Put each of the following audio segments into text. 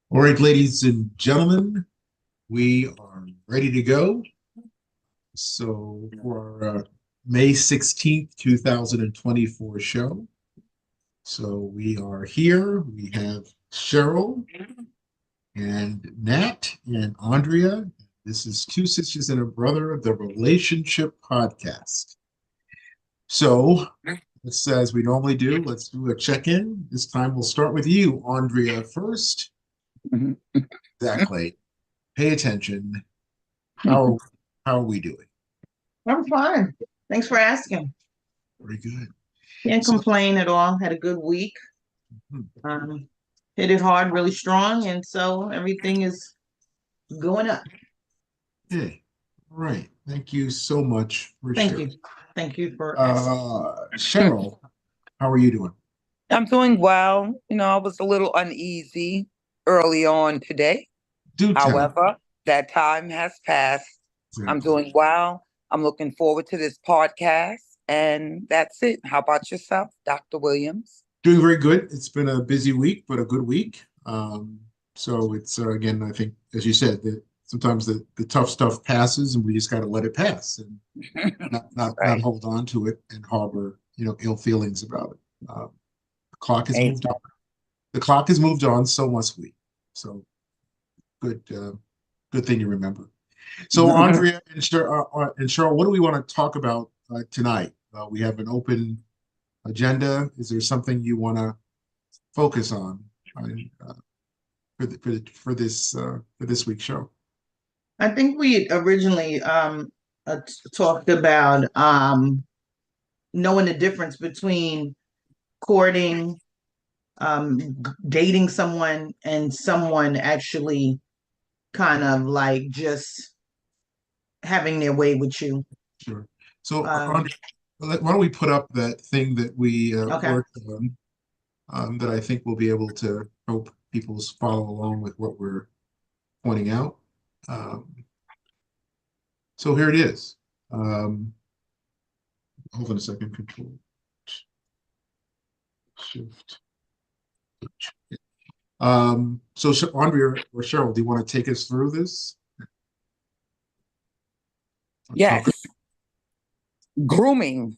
All right, ladies and gentlemen, we are ready to go. So for our May 16th, 2024 show. So we are here. We have Cheryl and Nat and Andrea. This is Two Sisters and a Brother, the Relationship Podcast. So let's, as we normally do, let's do a check-in. This time we'll start with you, Andrea, first. Exactly. Pay attention. How how are we doing? I'm fine. Thanks for asking. Very good. Can't So, complain at all. Had a good week. hmm, Um, Hit it hard, really strong, and so everything is going up. okay. All right. Thank you so much for Thank sharing. you. Thank you for asking. Cheryl, how are you doing? I'm doing well. I was a little uneasy early on today. Do tell. However, that time has passed. I'm Exactly. doing well. I'm looking forward to this podcast. And that's it. How about yourself, Dr. Williams? Doing very good. It's been a busy week, but a good week. So it's again, I think, as you said, that sometimes the tough stuff passes, and we just got to let it pass and not Right. hold on to it and harbor ill feelings about it. The clock has moved Amen. on. The clock has moved on. So must we. So good, good thing you remember. So Andrea and Cheryl, what do we want to talk about tonight? We have an open agenda. Is there something you want to focus on for this week's show? I think we originally talked about knowing the difference between courting, dating someone, and someone actually kind of like just having their way with you. Sure. So Um, Andrea, why don't we put up that thing that we okay. worked on that I think will be able to help people follow along with what we're pointing out. Um, so here it is. Um, Hold on a second. Control Shift. So Andrea or Cheryl, do you want to take us through this? Talk. Yes. Grooming,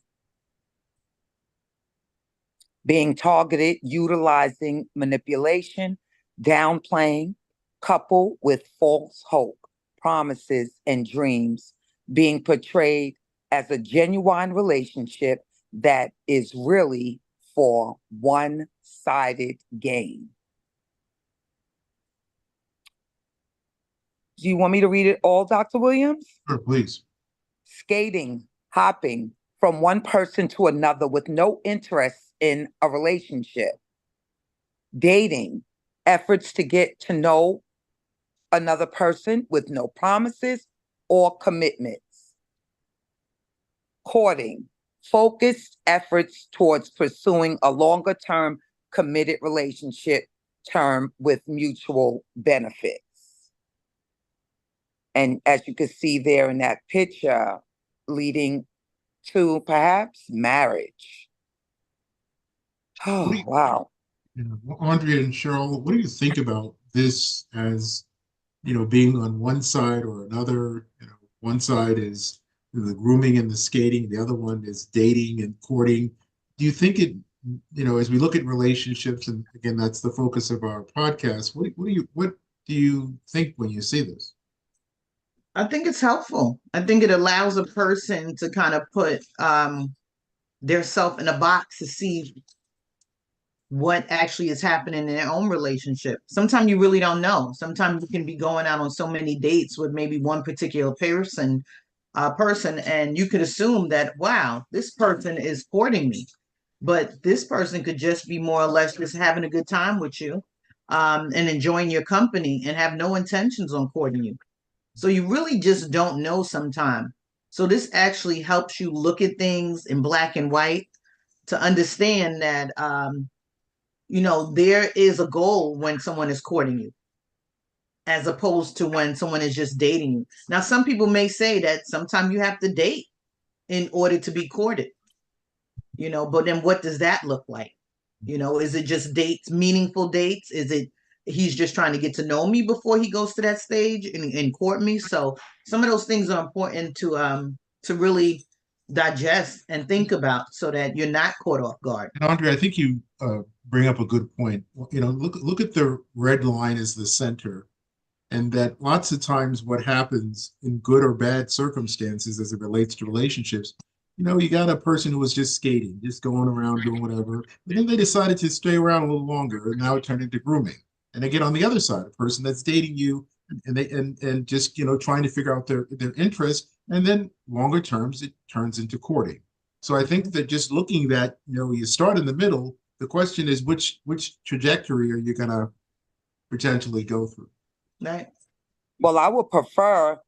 being targeted, utilizing manipulation, downplaying, coupled with false hope, promises, and dreams, being portrayed as a genuine relationship that is really for one-sided gain. Do you want me to read it all, Dr. Williams? Sure, please. Skating, hopping from one person to another with no interest in a relationship. Dating, efforts to get to know another person with no promises or commitments. Courting, focused efforts towards pursuing a longer term committed relationship term with mutual benefits. And as you can see there in that picture, leading to perhaps marriage. What do Oh, you, wow. Andrea and Cheryl, what do you think about this as, being on one side or another? One side is the grooming and the skating, the other one is dating and courting. Do you think as we look at relationships, and again, that's the focus of our podcast, what do you think when you see this? I think it's helpful. I think it allows a person to kind of put their self in a box to see what actually is happening in their own relationship. Sometimes you really don't know. Sometimes you can be going out on so many dates with maybe one particular person, and you could assume that, wow, this person is courting me, but this person could just be more or less just having a good time with you, and enjoying your company and have no intentions on courting you. So you really just don't know sometimes. So this actually helps you look at things in black and white to understand that there is a goal when someone is courting you, as opposed to when someone is just dating you. Now, some people may say that sometimes you have to date in order to be courted, but then what does that look like? Is it just dates, meaningful dates? Is he's just trying to get to know me before he goes to that stage and court me. So some of those things are important to really digest and think about so that you're not caught off guard. And Andre, I think you bring up a good point. You know, look at the red line as the center, and that lots of times what happens in good or bad circumstances as it relates to relationships, you know, you got a person who was just skating, just going around doing whatever, but then they decided to stay around a little longer, and now it turned into grooming. And they get on the other side, a person that's dating you, and they and just, you know, trying to figure out their interest, and then longer terms it turns into courting. So I think that just looking at, you know, you start in the middle. The question is which trajectory are you going to potentially go through? Right. Well, I would prefer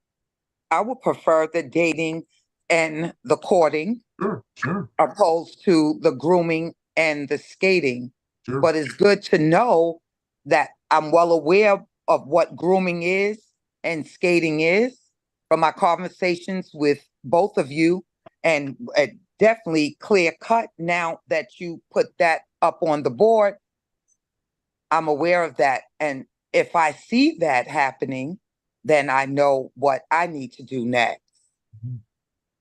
the dating and the courting Sure, opposed to the grooming and the skating. sure. But it's good to know that I'm well aware of what grooming is and skating is from my conversations with both of you, and definitely clear cut now that you put that up on the board. I'm aware of that. And if I see that happening, then I know what I need to do next. Mhm.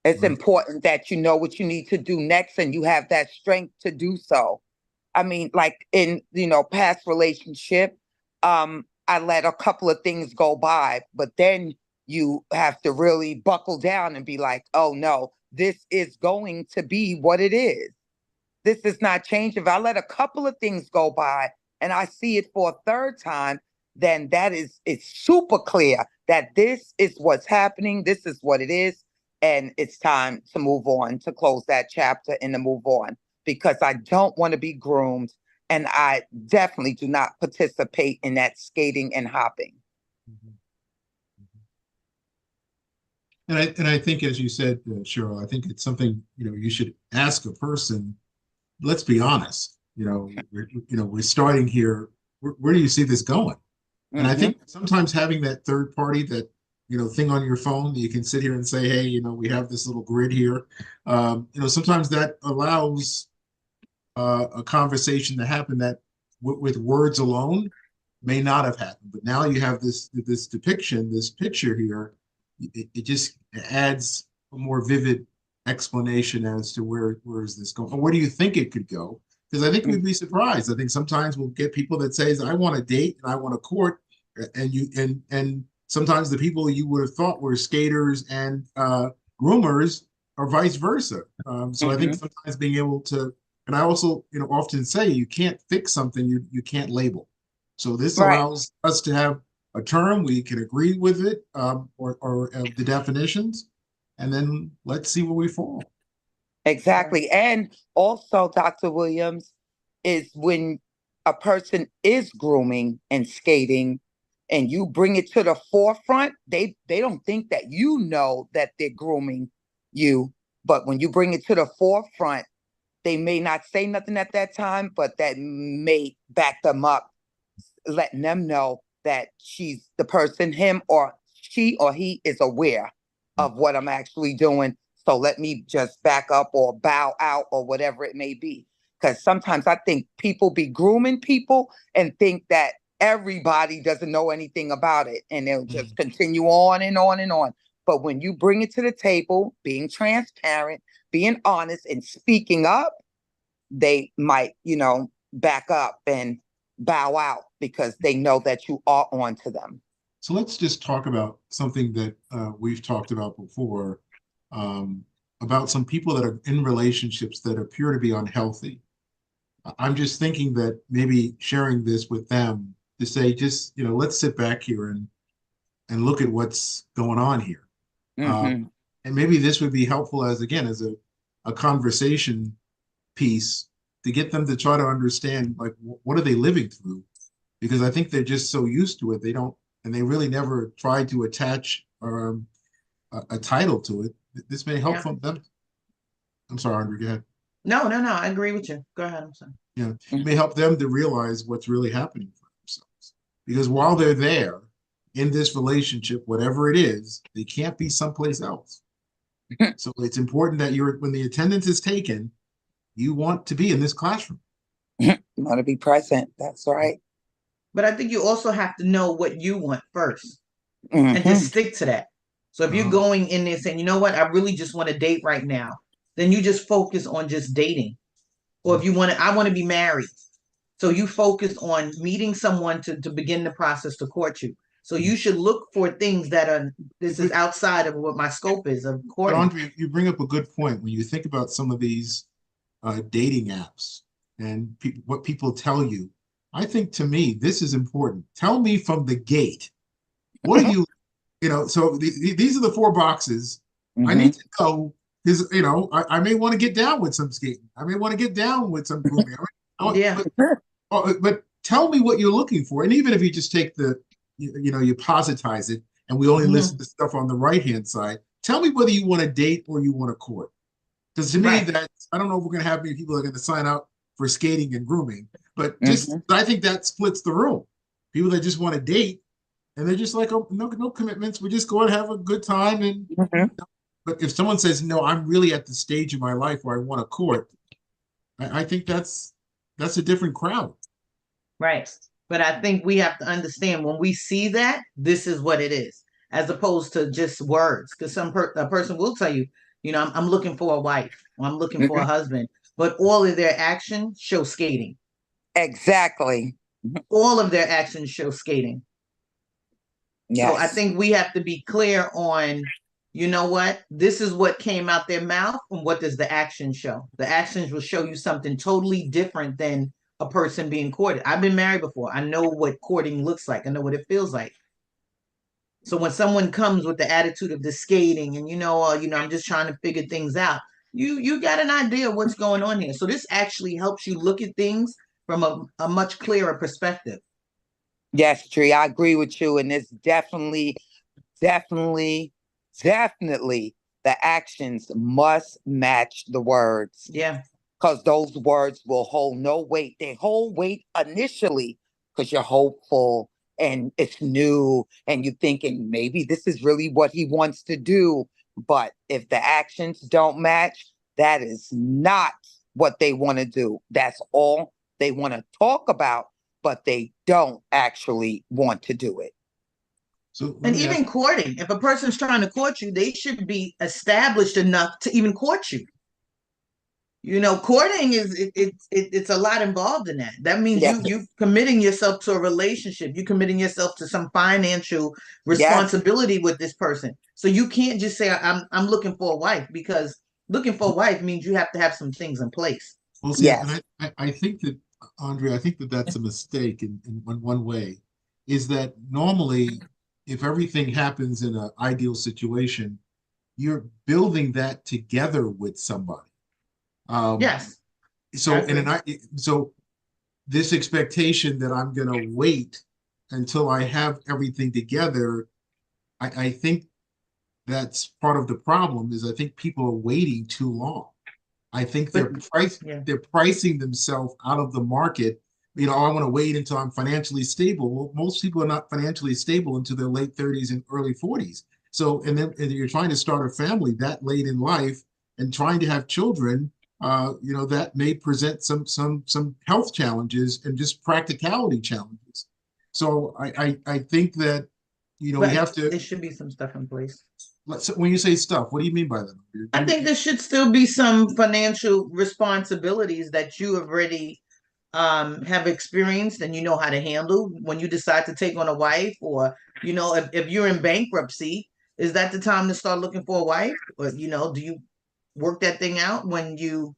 It's Right. important that you know what you need to do next and you have that strength to do so. I mean, like in, you know, past relationship, I let a couple of things go by, but then you have to really buckle down and be like, oh no, this is going to be what it is. This does not change. If I let a couple of things go by and I see it for a third time, then it's super clear that this is what's happening. This is what it is. And it's time to move on, to close that chapter and to move on, because I don't want to be groomed. And I definitely do not participate in that skating and hopping. Mhm. And I think, as you said, Cheryl, I think it's something, you know, you should ask a person. Let's be honest. We're starting here. Where do you see this going? And I Mm-hmm. think sometimes having that third party, that, you know, thing on your phone, you can sit here and say, hey, you know, we have this little grid here. You know, sometimes that allows a conversation to happen that with words alone may not have happened. But now you have this depiction, this picture here. It just adds a more vivid explanation as to where is this going, or where do you think it could go? Because I think we'd be surprised. I think sometimes we'll get people that says, I want to date and I want to court, and sometimes the people you would have thought were skaters and groomers are vice versa. So I think Mm-hmm. sometimes being able to, and I also, you know, often say you can't fix something you can't label. So this Right. allows us to have a term, we can agree with it, or the definitions, and then let's see where we fall. Exactly. And also, Dr. Williams, is when a person is grooming and skating and you bring it to the forefront, they don't think that you know that they're grooming you. But when you bring it to the forefront, they may not say nothing at that time, but that may back them up, letting them know that she's the person, him or she or he is aware of what I'm actually doing. So let me just back up or bow out or whatever it may be. Because sometimes I think people be grooming people and think that everybody doesn't know anything about it. And they'll just continue on and on and on. But when you bring it to the table, being transparent, being honest, and speaking up, they might, you know, back up and bow out because they know that you are on to them. So let's just talk about something that we've talked about before, about some people that are in relationships that appear to be unhealthy. I'm just thinking that maybe sharing this with them to say, just, you know, let's sit back here and look at what's going on here. Mm-hmm. And maybe this would be helpful as, again, as a conversation piece to get them to try to understand, like, what are they living through? Because I think they're just so used to it. They don't, and they really never try to attach a title to it. This may help them. I'm sorry, Andrew, go ahead. No, I agree with you. Go ahead. I'm sorry. Yeah, it may Mm-hmm. help them to realize what's really happening for themselves. Because while they're there in this relationship, whatever it is, they can't be someplace else. So it's important that when the attendance is taken, you want to be in this classroom. You want to be present. That's right. But I think you also have to know what you want first and just stick to that. So if you're going in there saying, you know what, I really just want to date right now, then you just focus on just dating. Or if you want to, I want to be married. So you focus on meeting someone to begin the process to court you. So you should look for things that are, this is outside of what my scope is of But courting. Andrea, you bring up a good point when you think about some of these dating apps and what people tell you. I think to me, this is important. Tell me from the gate, what do you, so these are the four boxes. I need to know because, I may want to get down with some skating. I may want to get down with some grooming. Yeah. But tell me what you're looking for. And even if you just take you positize it and we only listen to stuff on the right-hand side, tell me whether you want to date or you want to court. Because to me, I don't know if we're going to have many people that are going to sign up for skating and grooming, but I think that splits the room. People that just want to date and they're just like, oh, no commitments. We just go and have a good time. And but if someone says, no, I'm really at the stage of my life where I want to court, I think that's a different crowd. Right. But I think we have to understand when we see that, this is what it is, as opposed to just words. Because a person will tell you, I'm looking for a wife, or I'm looking for a husband, but all of their actions show skating. Exactly. All of their actions show skating. Yes. So I think we have to be clear on, you know what, this is what came out their mouth and what does the action show? The actions will show you something totally different than a person being courted. I've been married before. I know what courting looks like. I know what it feels like. So when someone comes with the attitude of the skating and I'm just trying to figure things out, you got an idea of what's going on here. So this actually helps you look at things from a much clearer perspective. Yes, Tree, I agree with you. And it's definitely the actions must match the words. Yeah. Because those words will hold no weight. They hold weight initially because you're hopeful and it's new and you're thinking maybe this is really what he wants to do. But if the actions don't match, that is not what they want to do. That's all they want to talk about, but they don't actually want to do it. So, and even courting, if a person's trying to court you, they should be established enough to even court you. Courting it's a lot involved in that. That means you committing yourself to a relationship. You committing yourself to some financial responsibility with this person. So you can't just say I'm looking for a wife, because looking for a wife means you have to have some things in place. Well, see, and I think that, Andrea, I think that that's a mistake in one way, is that normally if everything happens in an ideal situation, you're building that together with somebody. Yes. So so this expectation that I'm going to wait until I have everything together, I think that's part of the problem. Is I think people are waiting too long. I think they're pricing themselves out of the market. I want to wait until I'm financially stable. Well, most people are not financially stable until their late 30s and early 40s. So, and you're trying to start a family that late in life and trying to have children. That may present some health challenges and just practicality challenges. So I think that we have to. There should be some stuff in place. When you say stuff, what do you mean by that? I think there should still be some financial responsibilities that you have already have experienced and you know how to handle when you decide to take on a wife, or if you're in bankruptcy, is that the time to start looking for a wife? Or do you work that thing out when you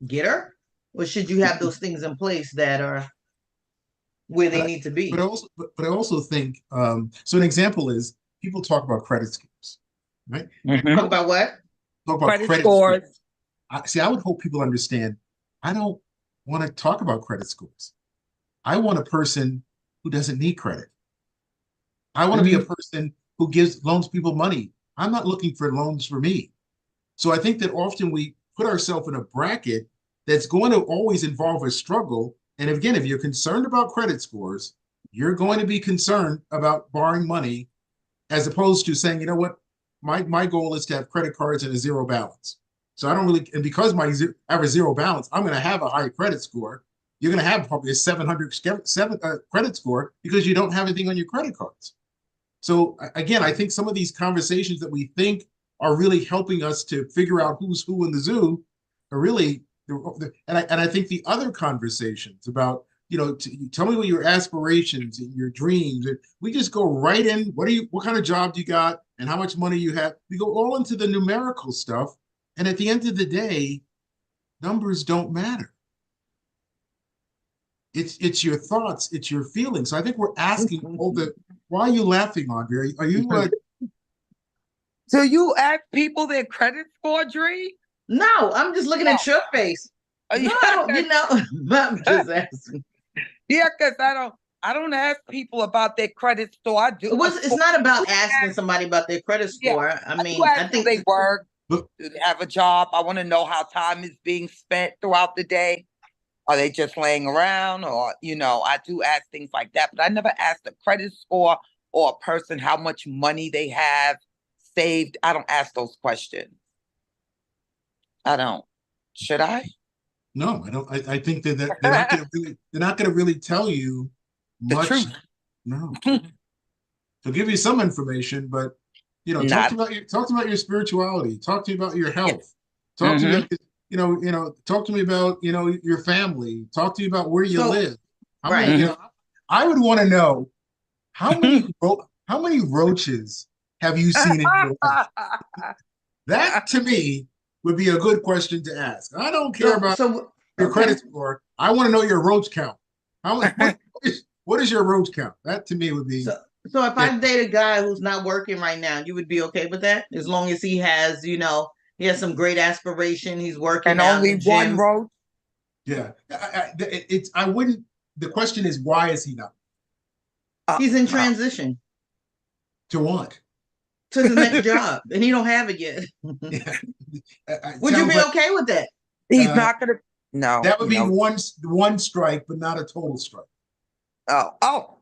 get her, or should you have those things in place that are where they need to be? But I also think so. An example is people talk about credit scores, right? Talk about what? Talk about credit scores. I would hope people understand. I don't want to talk about credit scores. I want a person who doesn't need credit. I want to be a person who loans people money. I'm not looking for loans for me. So I think that often we put ourselves in a bracket that's going to always involve a struggle. And again, if you're concerned about credit scores, you're going to be concerned about borrowing money, as opposed to saying, you know what, my goal is to have credit cards and a zero balance. So I don't really, and because I have a zero balance, I'm going to have a high credit score, you're going to have probably a 700 credit score because you don't have anything on your credit cards. So again, I think some of these conversations that we think are really helping us to figure out who's who in the zoo are really, and I think the other conversations about, tell me what your aspirations and your dreams, and we just go right in. What kind of job do you got and how much money you have? We go all into the numerical stuff. And at the end of the day, numbers don't matter. It's your thoughts, it's your feelings. So I think we're asking why are you laughing, Andrea? Are you So you ask people their credit score, Dree? No, I'm just looking at your face. No, I'm just asking. Yeah, because I don't ask people about their credit score. I do. It's not about asking somebody about their credit score. Yeah, I think they work, do they have a job. I want to know how time is being spent throughout the day. Are they just laying around? Or, I do ask things like that, but I never ask the credit score or a person how much money they have saved. I don't ask those questions. I don't. Should I? No, I don't. I think that they're not going to really tell you much. The truth. No. They'll give you some information, but talk to me about your spirituality. Talk to me about your health. Talk to me. Talk to me about your family. Talk to me about where you live. I would want to know how many roaches have you seen in your life? That to me would be a good question to ask. I don't care about your credit score. I want to know your roach count. What is your roach count? That to me would be. So if I date a guy who's not working right now, you would be okay with that? As long as he has, he has some great aspiration. He's working and out only in the gym. one roach. Yeah, I wouldn't. The question is, why is he not? He's in transition. To what? To the next job, and he don't have it yet. Would you be okay with that? He's not gonna. No, that would be one strike, but not a total strike. Oh!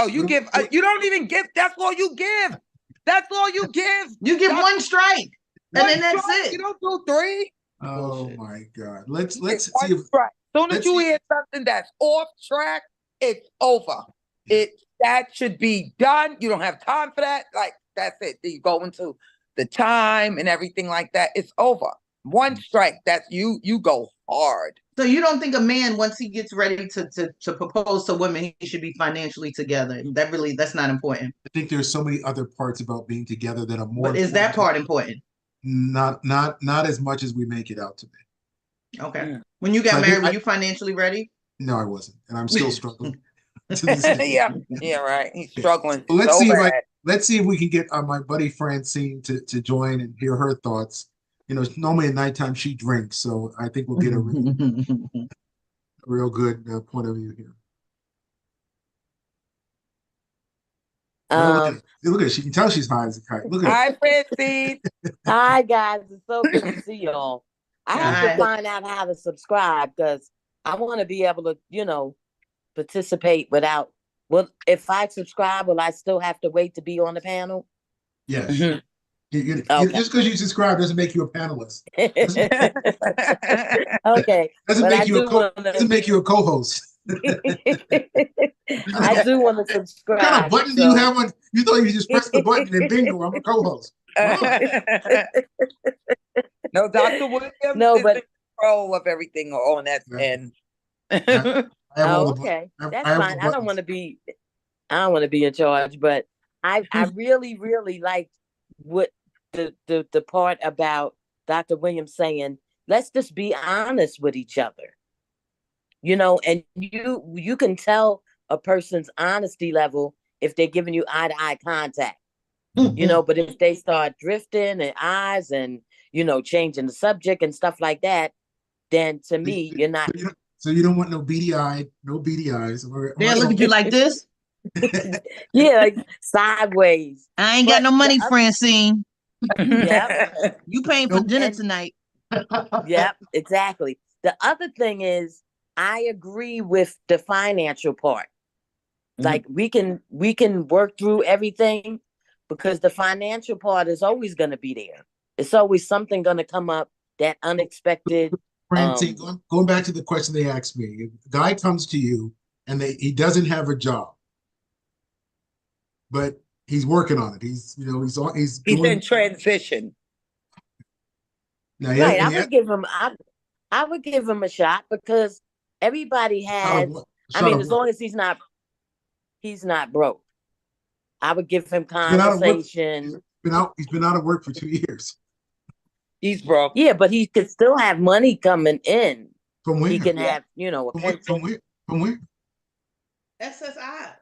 You give. You don't even give. That's all you give. That's all you give. You give one strike, and then that's it. You don't do three. Oh my God! Let's see. If, as soon as you hear something that's off track, it's over. That should be done. You don't have time for that. Like that's it. You go into the time and everything like that. It's over. One strike. That's you. You go hard. So you don't think a man, once he gets ready to propose to women, he should be financially together? That's not important. I think there's so many other parts about being together that are more. But is that part important? Not as much as we make it out to be. Okay. When you got married, were you financially ready? No, I wasn't, and I'm still struggling. Yeah, right. He's struggling. Well, let's see if we can get my buddy Francine to join and hear her thoughts. Normally at nighttime she drinks, so I think we'll get a real good point of view here. Look at her. She can tell she's high as a kite. Look at Hi, Francine. Hi, guys. It's so good to see y'all. I have to find out how to subscribe because I want to be able to, participate without. Well, if I subscribe, will I still have to wait to be on the panel? Yes. Mm-hmm. Just because you subscribe doesn't make you a panelist. Okay. Doesn't make you a co-host. I do want to subscribe. What kind of button do you have on? You thought you just press the button and bingo, I'm a co-host. No, Dr. Williams is in control of everything on that end. Okay. That's fine. I don't want to be in charge, but I really, really liked what the part about Dr. Williams saying, let's just be honest with each other. And you can tell a person's honesty level if they're giving you eye-to-eye contact. But if they start drifting and eyes and changing the subject and stuff like that, then to me you're not. So you don't want no beady eyes. Yeah, look at you like this. Yeah, like sideways. I ain't got no money, Francine. Yeah, you paying for dinner tonight. Yep, exactly. The other thing is, I agree with the financial part. Like we can work through everything because the financial part is always going to be there. It's always something going to come up that unexpected, Francine, going back to the question they asked me, if a guy comes to you and he doesn't have a job, but he's working on it. He's He's doing in transition. now. Right. I would give him a shot because everybody has. I mean, as long as he's not broke, I would give him conversation. He's been out of work for 2 years. He's broke. Yeah, but he could still have money coming in. From where? He can have, a pension. From where? SSI.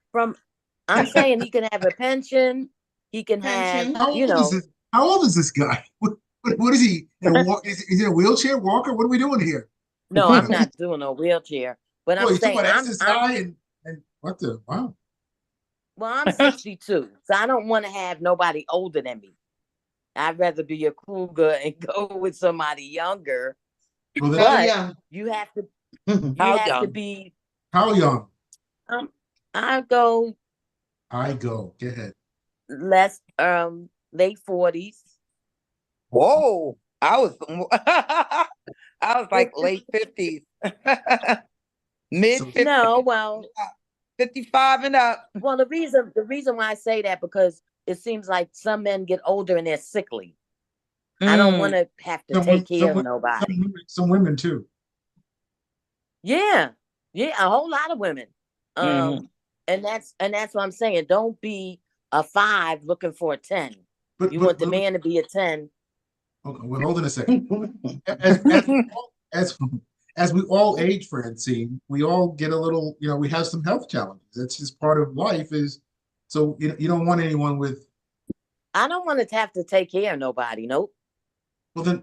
I'm saying he can have a pension. He can Pension. have, How old is this guy? What is he? Is he in a wheelchair walker? What are we doing here? No, I'm not doing a wheelchair. But I'm saying and what the wow. Well, I'm 62, so I don't want to have nobody older than me. I'd rather be a cougar and go with somebody younger. Well, but you have to be how young? I go. Go ahead. Less late 40s. Whoa. I was like late 50s. Mid 50s. No, well, 55 and up. Well, the reason why I say that because it seems like some men get older and they're sickly. I don't want to have to take care of nobody. Some women too. Yeah, a whole lot of women. And that's what I'm saying. Don't be a 5 looking for a 10. You want the man to be a 10. Okay, well, hold on a second. As we all age, Francine, we all get a little, we have some health challenges. That's just part of life. So you don't want anyone with. I don't want to have to take care of nobody. Nope. Well,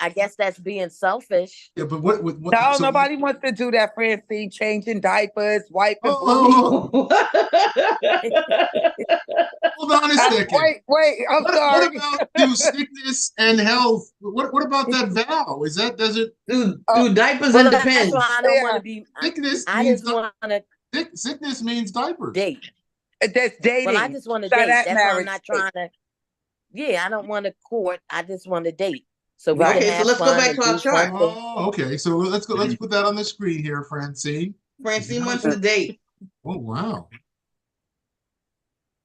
I guess that's being selfish. Yeah, but what no, nobody wants to do that, Francine. Changing diapers, wiping. Hold on a second. Wait. I'm sorry. What about sickness and health? What about that vow? Do diapers and depends? That's why I don't want to be. Sickness means diapers. Date. That's dating. Well, I just want to date. That's why I'm not trying to. Yeah, I don't want to court. I just want to date. So let's go back to our chart. Oh, okay. So let's go. Let's put that on the screen here, Francine. Francine wants to date. Oh wow.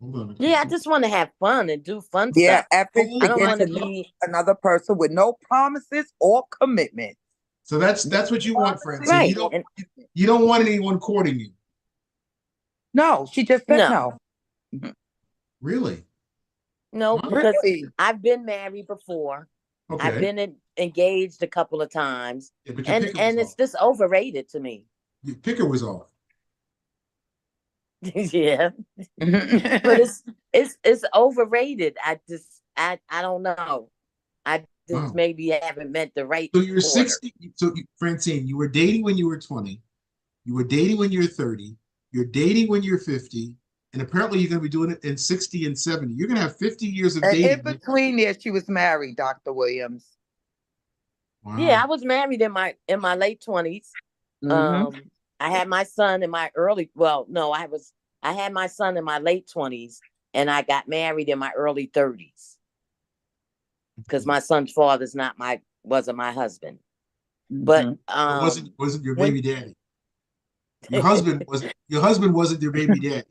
Hold on. Yeah, I just want to have fun and do fun stuff. Yeah, I don't want to be another person with no promises or commitment. So that's what you want, Francine. Right. You don't want anyone courting you. No, she just said no. Really? No, because I've been married before. Okay. I've been engaged a couple of times, yeah, and it's just overrated to me. Your picker was off. Yeah, but it's overrated. I don't know. I just maybe haven't met the right. So you're 60. So Francine, you were dating when you were 20. You were dating when you're 30. You're dating when you're 50. And apparently you're going to be doing it in 60 and 70. You're going to have 50 years of dating. In between there, she was married, Dr. Williams. Wow. Yeah, I was married in my late 20s. I had my son in my I had my son in my late 20s, and I got married in my early 30s. Because my son's father's wasn't my husband. But wasn't your baby daddy. Your husband wasn't your baby daddy.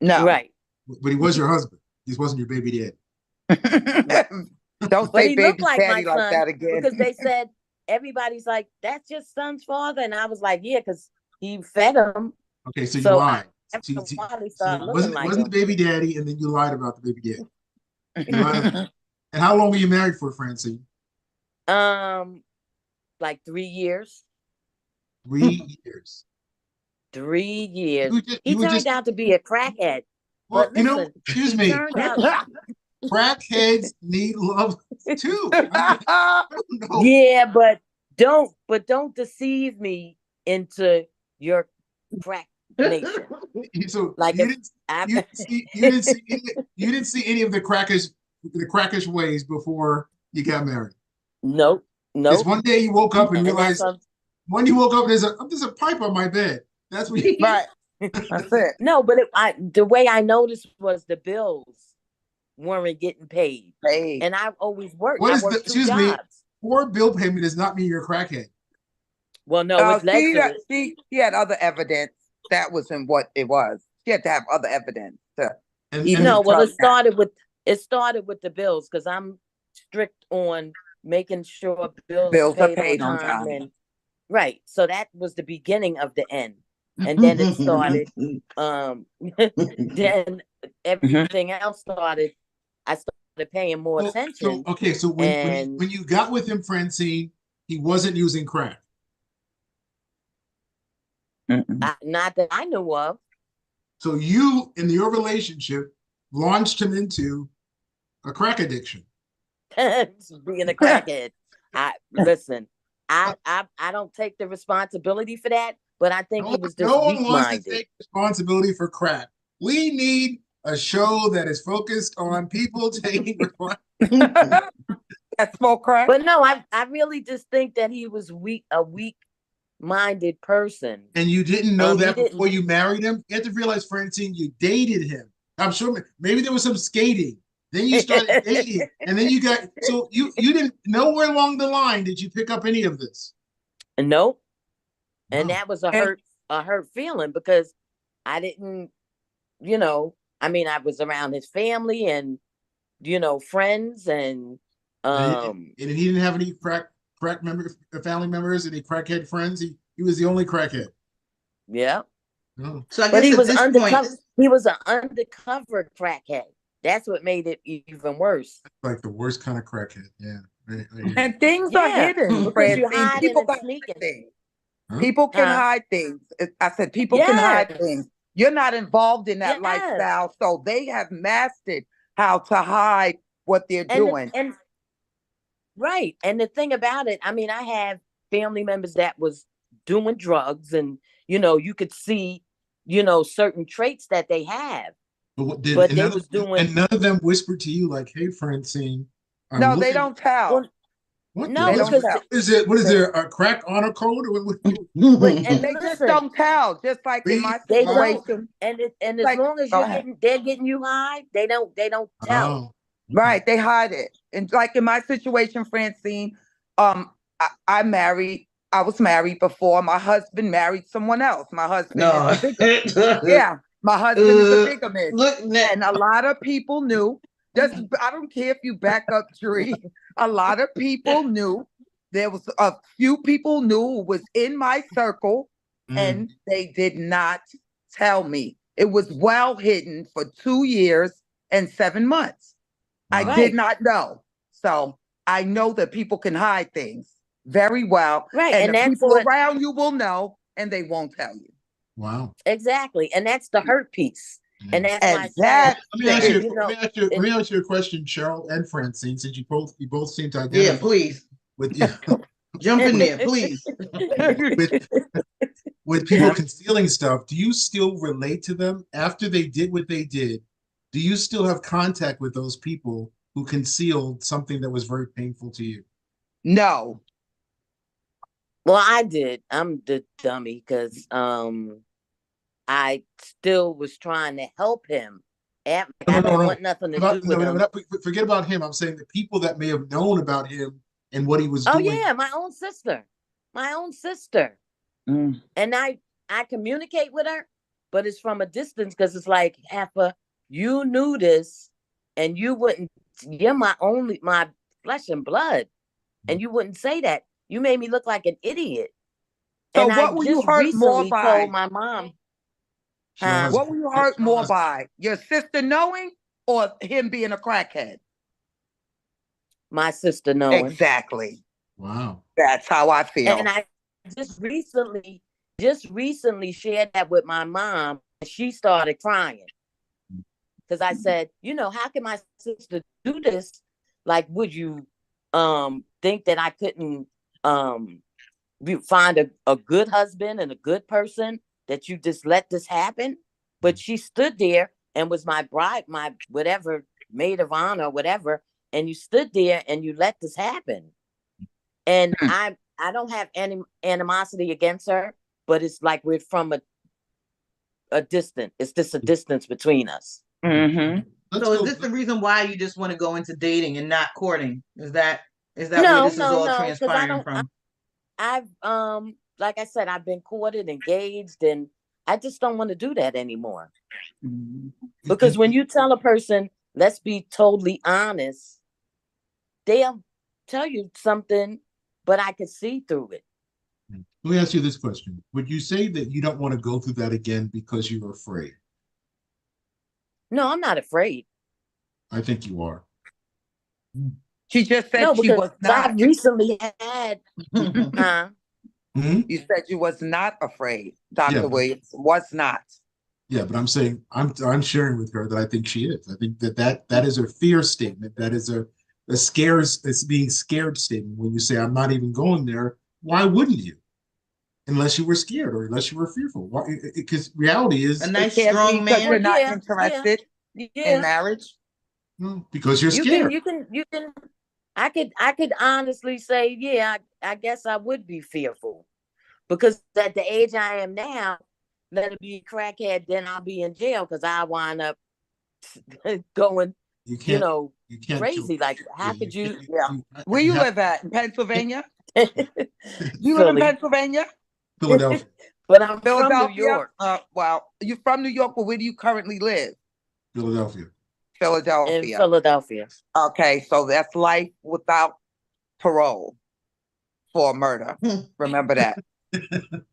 No. Right. But he was your husband. He wasn't your baby daddy. Don't say baby daddy like that again. Because they said, everybody's like, that's your son's father. And I was like, yeah, because he fed him. Okay, so you lied. It wasn't the baby daddy, and then you lied about the baby daddy. And how long were you married for, Francine? Like 3 years. 3 years. 3 years. He turned out to be a crackhead. Well, but listen, excuse me. Crackheads need love too. I don't know. Yeah, but don't deceive me into your crack nation. So like you didn't see any of the crackish ways before you got married. Nope. Because one day you woke up and realized when you woke up there's a pipe on my bed. That's what you right. That's it. No, but the way I noticed was the bills weren't getting paid. And I've always worked. What I is worked excuse 2 me? jobs. Poor bill payment does not mean you're a crackhead. Well, no, it led to it. She had other evidence. That wasn't what it was. She had to have other evidence to And- even and- No, well, tell that. it started with the bills because I'm strict on making sure bills Bills are paid paid on on time. time. And right. So that was the beginning of the end. And then it started, then everything else started. I started paying more attention. So when you got with him, Francine, he wasn't using crack. Not that I knew of. So you, in your relationship, launched him into a crack addiction. Being a crackhead. Listen, I don't take the responsibility for that, but I think he was just no one wants to weak-minded. take responsibility for crack. We need a show that is focused on people taking responsibility. That smoke crack. But no, I really just think that he was a weak-minded person. And you didn't know that didn't. before you married him? You have to realize, Francine, you dated him. I'm sure maybe there was some skating. Then you started dating, and then you got, so you didn't, nowhere along the line did you pick up any of this. Nope. And No. that was a hurt feeling because I didn't, I mean, I was around his family and, friends and And he didn't have any crack family members, any crackhead friends. He was the only crackhead. yeah. No. So I But guess he at was this undercover. point, He was an undercover crackhead. That's what made it even worse. Like the worst kind of crackhead. Yeah. And things are Yeah, hidden, because you Francine. hiding People and can hide sneaking. things. Huh? People can Huh? hide things. I said people can hide Yes. things. You're not involved in that Yes. lifestyle, so they have mastered how to hide what they're doing. Right. And the thing about it, I mean, I have family members that was doing drugs and, you could see, certain traits that they have. But they was doing. And none of them whispered to you like, "Hey, Francine." No, they don't tell. Well, What no, They don't because tell. what is there, a crack honor code? and They just listen, don't tell. Just like in my they don't. situation. And as Like, long as go ahead. they're getting you high, they don't tell. Oh, Right, they hide it. And like in my situation, Francine, I was married before. My husband married someone else. My husband is a bigamist. Yeah, my husband is a bigamist. And a lot of people knew. I don't care if you back up, Dree. A lot of people knew. There was a few people knew who was in my circle, and they did not tell me. It was well hidden for 2 years and 7 months. Wow. I did not know. So I know that people can hide things very well. Right. And the that's people what, around you will know, and they won't tell you. Wow. exactly. And that's the hurt piece. And that's And why I that- said, Let me ask you a question, Cheryl and Francine, since you both seem to identify. Yeah, please. With Jump in there, please. with people concealing stuff. Do you still relate to them after they did what they did? Do you still have contact with those people who concealed something that was very painful to you? No. Well, I did. I'm the dummy because I still was trying to help him. I don't want nothing to do with him. Forget about him. I'm saying the people that may have known about him and what he was doing. Oh yeah, my own sister. Mm. And I communicate with her, but it's from a distance because it's like, Appa, you knew this, and you wouldn't. You're my flesh and blood, and you wouldn't say that. You made me look like an idiot. So and what were you hurt more by? Told my mom. What were you hurt more by? Your sister knowing or him being a crackhead? My sister knowing. Exactly. Wow. That's how I feel. And I just recently shared that with my mom, and she started crying. Because I said, how can my sister do this? Like, would you think that I couldn't find a good husband and a good person, that you just let this happen? But she stood there and was my bride, my whatever, maid of honor, whatever, and you stood there and you let this happen. And I don't have any animosity against her, but it's like we're from a distance. It's just a distance between us. Mm-hmm. So is this the reason why you just want to go into dating and not courting? Is that No, where this is all no, transpiring from? I've like I said, I've been courted, engaged, and I just don't want to do that anymore. Because when you tell a person, let's be totally honest, they'll tell you something, but I can see through it. Let me ask you this question. Would you say that you don't want to go through that again because you're afraid? No, I'm not afraid. I think you are. She just said No, she because was not. I recently had, huh? You said you was not afraid, Dr. Yeah. Williams. Was not. Yeah, but I'm saying I'm sharing with her that I think she is. I think that is a fear statement. That is a scares. It's being scared statement. When you say I'm not even going there, why wouldn't you? Unless you were scared or unless you were fearful. Why? Because reality is A nice It can't be strong because man. you're not Yeah, interested in Yeah. marriage. because you're You scared. can. I could honestly say, yeah, I guess I would be fearful, because at the age I am now, let it be a crackhead, then I'll be in jail because I wind up going, You can't. You can't crazy. Like, how yeah, could you? Where you you have live at? In Pennsylvania? You live in Philly. Pennsylvania? Philadelphia. But I'm from New Philadelphia? York. Well, you're from New York, but where do you currently live? Philadelphia. In Philadelphia. Philadelphia. Okay, so that's life without parole for a murder. Remember that. You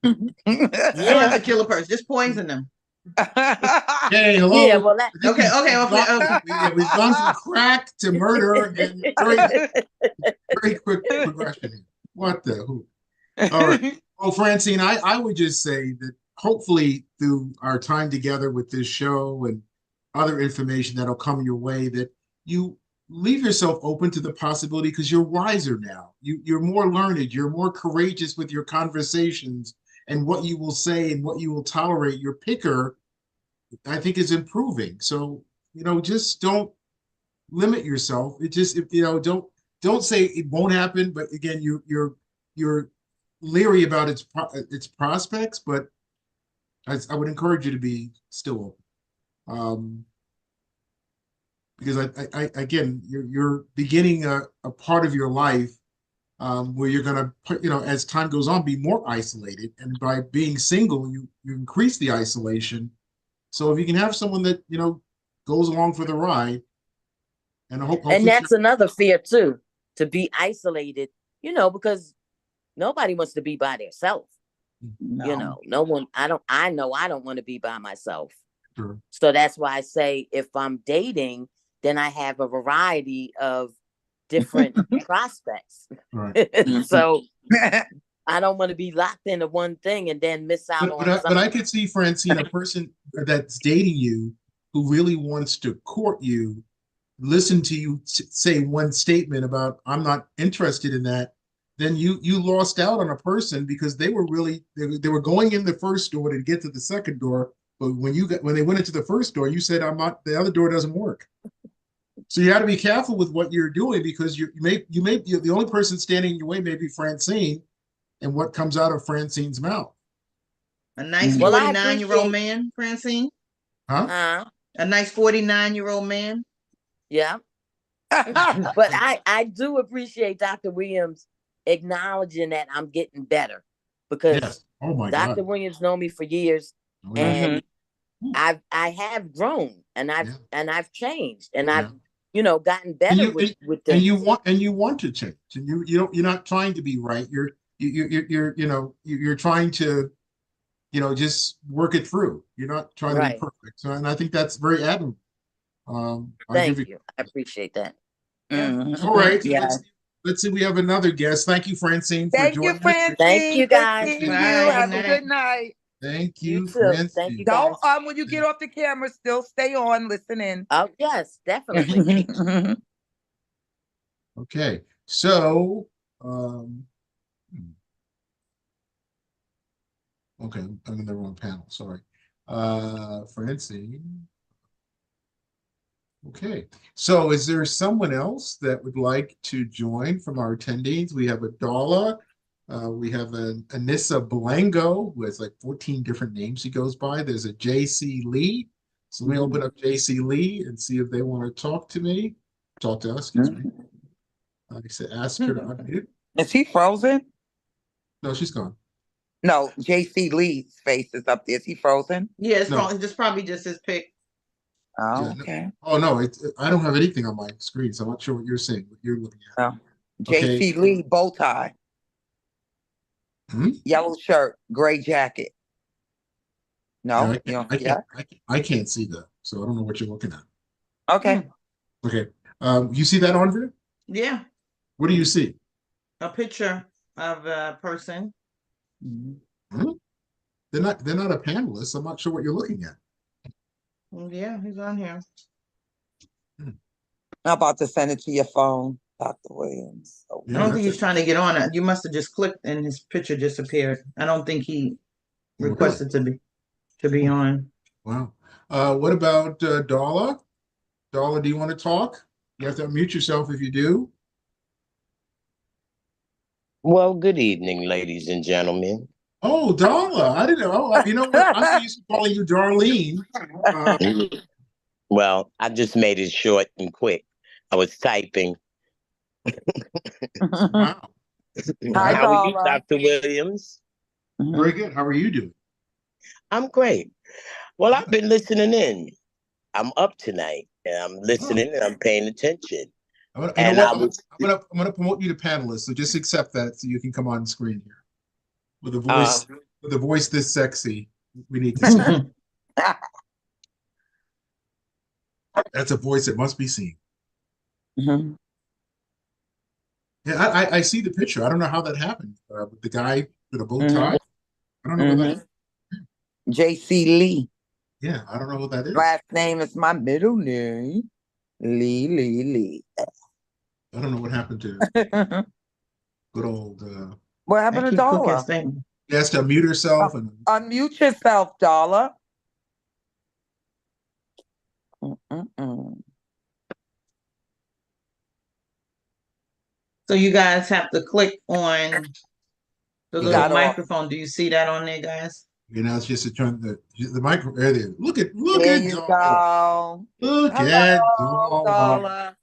don't have to kill a person, just poison them. Hey, hello. Yeah, well, that, Okay. We've gone from crack to murder in very quick progression. What the who? All right. Well, Francine, I would just say that hopefully through our time together with this show and other information that'll come your way, that you leave yourself open to the possibility because you're wiser now. You're more learned. You're more courageous with your conversations and what you will say and what you will tolerate. Your picker, I think, is improving. So, just don't limit yourself. It just, don't say it won't happen. But again, you're leery about its prospects. But I would encourage you to be still open, because I again, you're beginning a part of your life where you're gonna put, as time goes on, be more isolated, and by being single, you increase the isolation. So if you can have someone that goes along for the ride, and and that's another fear too, to be isolated, because nobody wants to be by themselves. No. No one, I know I don't want to be by myself. Sure. So that's why I say if I'm dating, then I have a variety of different prospects. Right. So I don't want to be locked into one thing and then miss out on something. But I could see, Francine, a person that's dating you who really wants to court you, listen to you say one statement about "I'm not interested in that," then you lost out on a person because they were going in the first door to get to the second door, but when they went into the first door, you said, "I'm not." The other door doesn't work. So you got to be careful with what you're doing, because the only person standing in your way may be Francine, and what comes out of Francine's mouth. A nice 49-year-old man, Francine? Huh? A nice 49-year-old man? Yeah. But I do appreciate Dr. Williams acknowledging that I'm getting better, because yes. Oh my Dr. God. Williams known me for years, and I have grown, and I've changed, and I've gotten better with things. And you want to change, and you're not trying to be right. You're trying to just work it through. You're not trying to be perfect. So, and I think that's very admirable. Thank you. I appreciate that. All right. Yeah. Let's see. We have another guest. Thank you, Francine, for joining us. Francine. Thank you, guys. Good Have a good night. Thank you, Francine. Thank you, guys. Don't when you get off the camera, still stay on, listen in. Oh yes, definitely. Okay, so okay, I'm in the wrong panel. Sorry, Francine. Okay, so is there someone else that would like to join from our attendees? We have a Darra. We have an Anissa Blango, who has like 14 different names he goes by. There's a JC Lee. So let me open up JC Lee and see if they want to talk to us, excuse me. I said, ask her to unmute. Is he frozen? No, she's gone. No, JC Lee's face is up there. Is he frozen? Yeah, it's No. just probably just his pic. Oh, Yeah, no. okay. Oh no, I don't have anything on my screen, so I'm not sure what you're saying, what you're looking at. Oh. JC Lee, bow tie, Hmm? yellow shirt, gray jacket. No, Yeah, you don't see that? I can't see that, so I don't know what you're looking at. Okay. Okay. You see that, Andrea? Yeah, What do you see? a picture of a person. Mhm. Hmm? They're not a panelist. I'm not sure what you're looking at. Yeah, he's on here. I'm about to send it to your phone, Dr. Williams. Oh, I Yeah, don't think he's trying to get on it. You must have just clicked and his picture disappeared. I don't think he really? requested to be on. Wow. What about Darla? Darla, do you want to talk? You have to unmute yourself if you do. Well, good evening, ladies and gentlemen. Oh, Darla, I didn't know. You know what? I'm so used to calling you Darlene. Well, I just made it short and quick. I was typing. Wow. Hi, How are you, Darla. Dr. Williams? Very good. How are you doing? I'm great. Well, I've been listening in. I'm up tonight and I'm listening and I'm paying attention. You know And what? I was, I'm gonna promote you to panelist, so just accept that so you can come on screen here. With a voice this sexy, we need to see. That's a voice that must be seen. Mhm. Yeah, I see the picture. I don't know how that happened. With the guy with a bow tie. I don't know what that. JC Lee. Yeah, I don't know what that is. Last name is my middle name. Lee. I don't know what happened to good old. What I happened to keep clicking Darla? thing. He has to unmute herself and. Unmute yourself, Darla. Mm-mm-mm. So you guys have to click on the You little got all- microphone. Do you see that on there, guys? You know, it's just to turn the micro. There, there. Look at There you Darla. go. Look Hello, at Darla.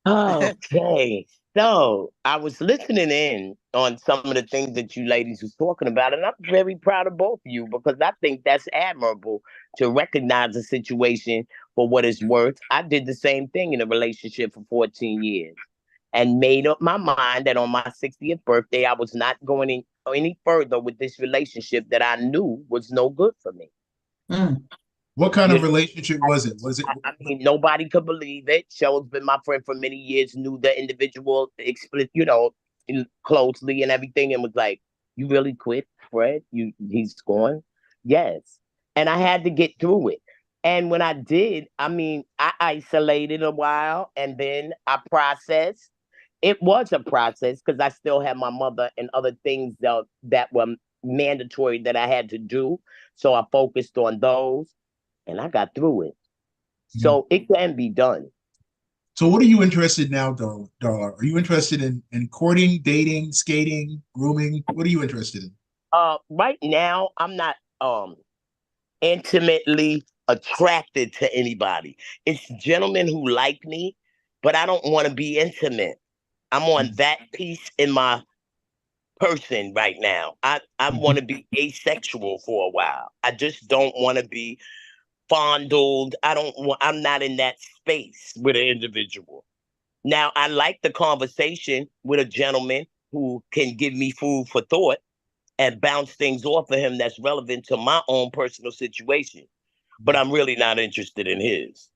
Darla. okay. So I was listening in on some of the things that you ladies was talking about, and I'm very proud of both of you because I think that's admirable to recognize a situation for what it's worth. I did the same thing in a relationship for 14 years and made up my mind that on my 60th birthday, I was not going any further with this relationship that I knew was no good for me. What kind You of relationship was it? Was it? I mean, nobody could believe it. Cheryl's been my friend for many years, knew the individual, closely and everything, and was like, "You really quit, Fred? He's gone." Yes, and I had to get through it. And when I did, I mean, I isolated a while, and then I processed. It was a process because I still had my mother and other things that were mandatory that I had to do. So I focused on those and I got through it. So it can be done. So what are you interested in now, Darla? Are you interested in courting, dating, skating, grooming? What are you interested in? Right now I'm not intimately attracted to anybody. It's gentlemen who like me, but I don't want to be intimate. I'm on that piece in my person right now. I want to be asexual for a while. I just don't want to be fondled. I'm not in that space with an individual. Now, I like the conversation with a gentleman who can give me food for thought and bounce things off of him that's relevant to my own personal situation. But I'm really not interested in his.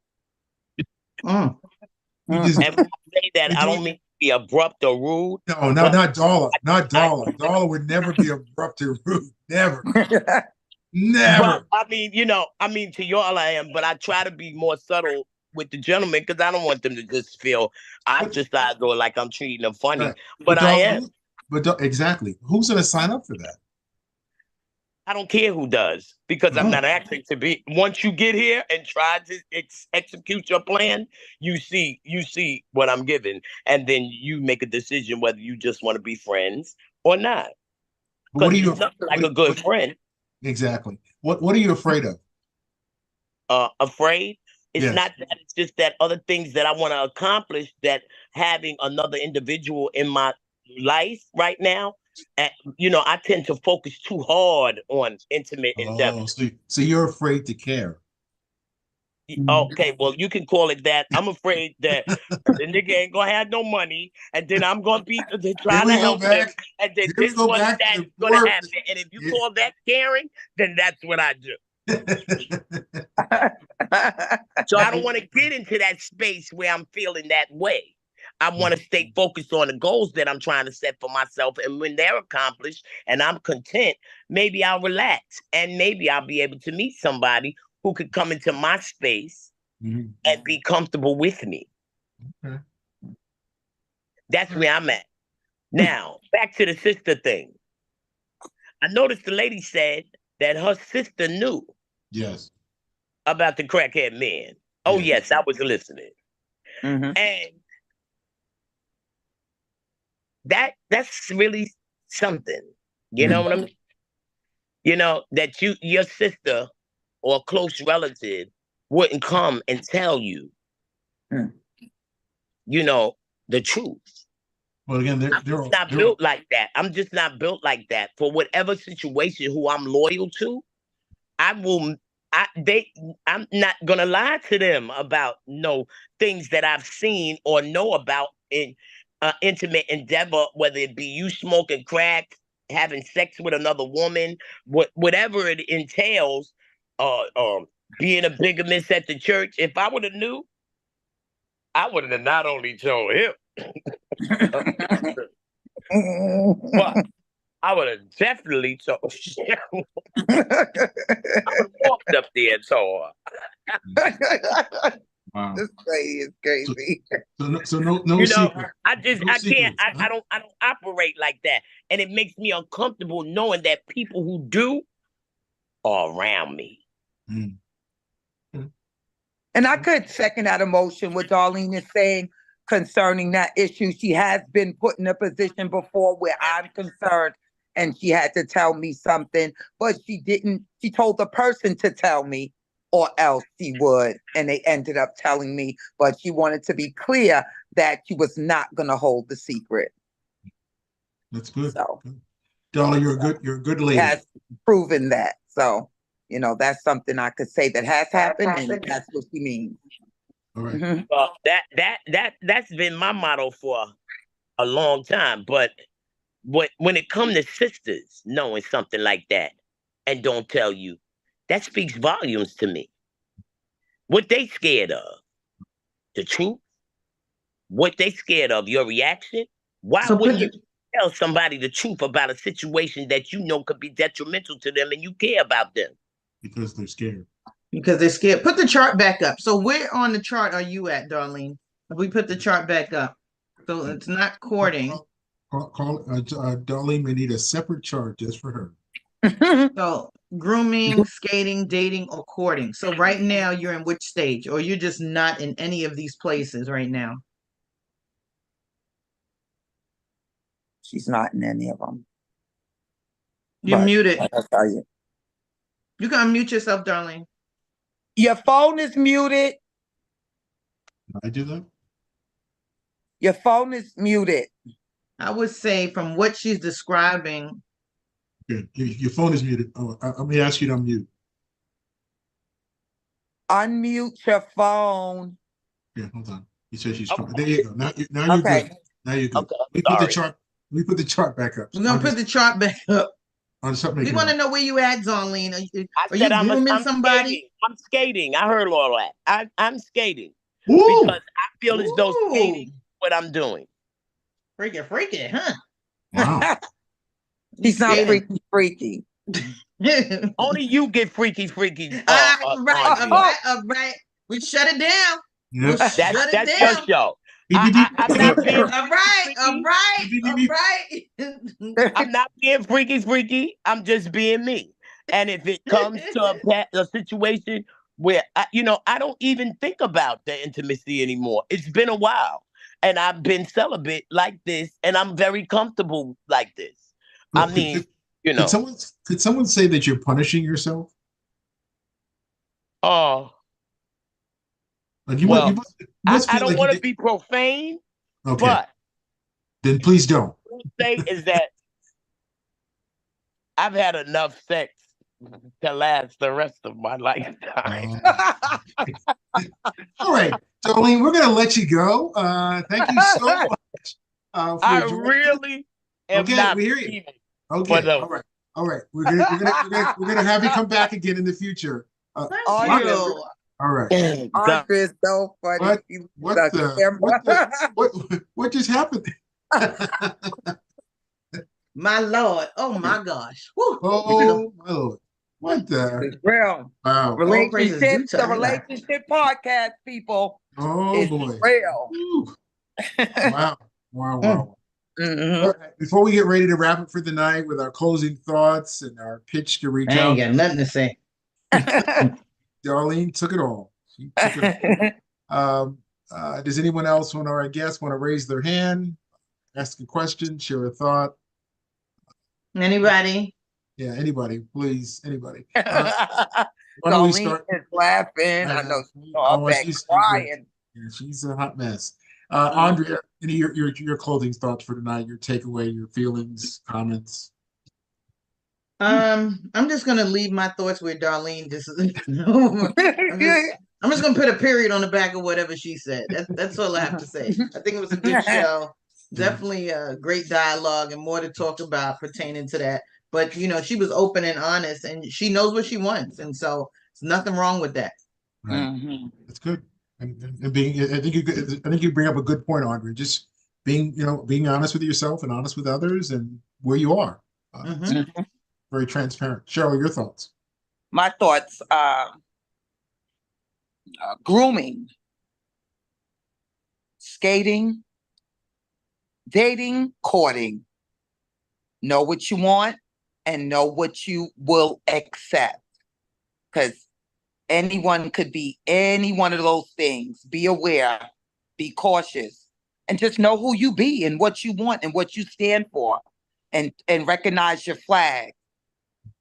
You just, And when I say that, you I do don't mean to be abrupt or rude. no, no, not Darla, not Darla. Darla would never be abrupt or rude. Never, But never. I mean, to y'all I am, but I try to be more subtle with the gentleman because I don't want them to just feel ostracized or like I'm treating them funny. Right. But I Darla, am. exactly. Who's going to sign up for that? I don't care who does because I'm not acting to be. Once you get here and try to execute your plan, you see what I'm giving, and then you make a decision whether you just want to be friends or not. What Because are you? it's nothing like a good friend. Exactly. What are you afraid of? Afraid. It's Yes. not that. It's just that other things that I want to accomplish. That having another individual in my life right now I tend to focus too hard on intimate endeavor. Oh, so you're afraid to care. Okay, well, you can call it that. I'm afraid that the nigga ain't gonna have no money, and then I'm gonna be trying to help him, and then Here we this go one back that's to gonna work. happen. And if you call that caring, then that's what I do. So I don't want to get into that space where I'm feeling that way. I want to stay focused on the goals that I'm trying to set for myself. And when they're accomplished and I'm content, maybe I'll relax and maybe I'll be able to meet somebody who could come into my space and be comfortable with me. Okay. That's where I'm at. Now, back to the sister thing. I noticed the lady said that her sister knew Yes. about the crackhead man. Oh, yes, I was listening. And that's really something. You know what I mean? That your sister or a close relative wouldn't come and tell you, the truth. Well, again, I'm just not built like that. I'm just not built like that. For whatever situation who I'm loyal to, I'm not gonna lie to them about things that I've seen or know about in intimate endeavor, whether it be you smoking crack, having sex with another woman, whatever it entails, being a bigamist at the church. If I would have knew, I would have not only told him, but I would have definitely told Cheryl. I would have walked up there and told her. Wow. This lady is crazy. So no secret. I don't operate like that. And it makes me uncomfortable knowing that people who do are around me. And I could second that emotion what Darlene is saying concerning that issue. She has been put in a position before where I'm concerned and she had to tell me something, but she didn't. She told the person to tell me or else she would. And they ended up telling me, but she wanted to be clear that she was not going to hold the secret. That's good. So, Darla, you're a good lady. Has proven that. So, that's something I could say that has happened, and that's what she means. All right. Well, that's been my motto for a long time. But when it comes to sisters knowing something like that and don't tell you, that speaks volumes to me. What they scared of, the truth. What they scared of, your reaction. Why wouldn't you tell somebody the truth about a situation that could be detrimental to them and you care about them? Because they're scared. Because they're scared. Put the chart back up. So where on the chart are you at, Darlene? We put the chart back up. So it's not courting. Darlene may need a separate chart just for her. So grooming, skating, dating, or courting. So right now you're in which stage? Or you're just not in any of these places right now? She's not in any of them. You're muted. I'll tell you. You can unmute yourself, Darlene. Your phone is muted. Can I do that? Your phone is muted. I would say from what she's describing. Good. Your phone is muted. Oh, let me ask you to unmute. Unmute your phone. Yeah, hold on. You said she's trying. There you go. Now you're good. Now you're good. Okay, we put the chart. We put the chart back up. We're gonna put the chart back up. We want to know where you at, Darlene. Are you grooming somebody? Skating. I'm skating. I heard all that. I'm skating. Ooh. Because I feel as though skating is what I'm doing. Freaky, huh? Wow. She's not freaky. Only you get freaky. All right. We shut it down. Yes. That's your show. I'm not being all right. I'm not being freaky. I'm just being me. And if it comes to a situation where I don't even think about the intimacy anymore. It's been a while, and I've been celibate like this, and I'm very comfortable like this. I mean, Could someone say that you're punishing yourself? Oh. I don't want to be profane, okay. but then please don't. what I will say is that I've had enough sex to last the rest of my lifetime. All right, Darlene, we're gonna let you go. Thank you so much for I joining. really am Okay, not we hear you. feeding Okay, for those. all right. We're gonna have you come back again in the future. Thank Andre- you. All right. God, Andre is so funny. What? He What looks the? at camera. What just happened? My Lord. Oh my gosh. Whew. Oh my Lord! What the? It's real. Wow! All praises due Relationships, to the Allah. relationship podcast, people. Oh It's boy! real. Woo. Wow! Wow! Mm. Wow! Mhm. All right, before we get ready to wrap it for the night with our closing thoughts and our pitch to reach I ain't out, got nothing to say. Darlene took it all. She took it all. Does anyone else, one of our guests, want to raise their hand, ask a question, share a thought? Anybody? Yeah, anybody, please, anybody. Why don't we Darlene start? is laughing. I know she's all back She's crying. yeah, she's a hot mess. Mhm. Andrea, your closing thoughts for tonight, your takeaway, your feelings, comments. I'm just gonna leave my thoughts where Darlene just I'm just gonna put a period on the back of whatever she said. That's all I have to say. I think it was a good show. Definitely a great dialogue and more to talk about pertaining to that. But she was open and honest and she knows what she wants. And so there's nothing wrong with that. Right. Mhm. That's good. And being, I think you bring up a good point, Andre. Just being honest with yourself and honest with others and where you are. It's Mhm. very transparent. Cheryl, your thoughts? My thoughts, grooming, skating, dating, courting. Know what you want and know what you will accept. Because anyone could be any one of those things. Be aware, be cautious, and just know who you be and what you want and what you stand for. And recognize your flag.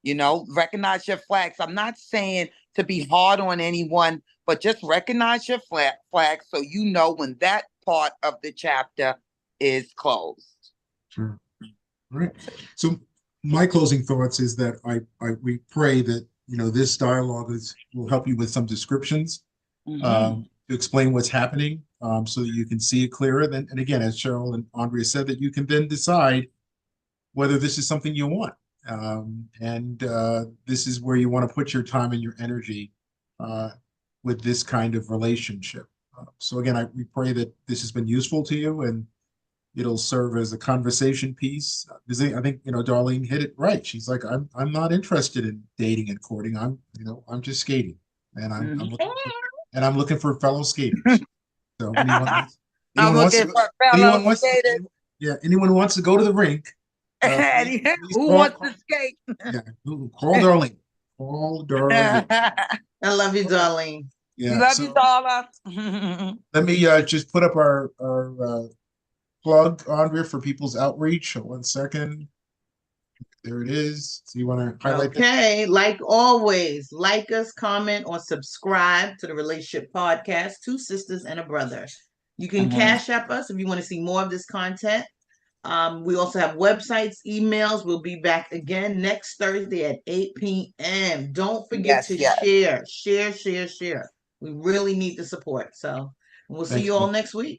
Recognize your flags. I'm not saying to be hard on anyone, but just recognize your flag so you know when that part of the chapter is closed. Sure. All right. So my closing thoughts is that we pray that this dialogue will help you with some descriptions to explain what's happening, so that you can see it clearer. And again, as Cheryl and Andrea said, that you can then decide whether this is something you want. And this is where you want to put your time and your energy with this kind of relationship. So again, we pray that this has been useful to you and it'll serve as a conversation piece. Because I think Darlene hit it right. She's like, I'm not interested in dating and courting. I'm just skating, and I'm looking for fellow skaters. So anyone who wants to go to the rink. Please Who wants to skate? Yeah, call Darlene. Call Darlene. I love you, Darlene. Yeah, Love you, Darla. let me just put up our plug, Andrea, for people's outreach. 1 second. There it is. So you want to highlight that? Okay, like always, like us, comment, or subscribe to the Relationship Podcast, Two Sisters and a Brother. You can cash app us if you want to see more of this content. We also have websites, emails. We'll be back again next Thursday at 8 p.m. Don't forget to share. We really need the support. So we'll see you all next week.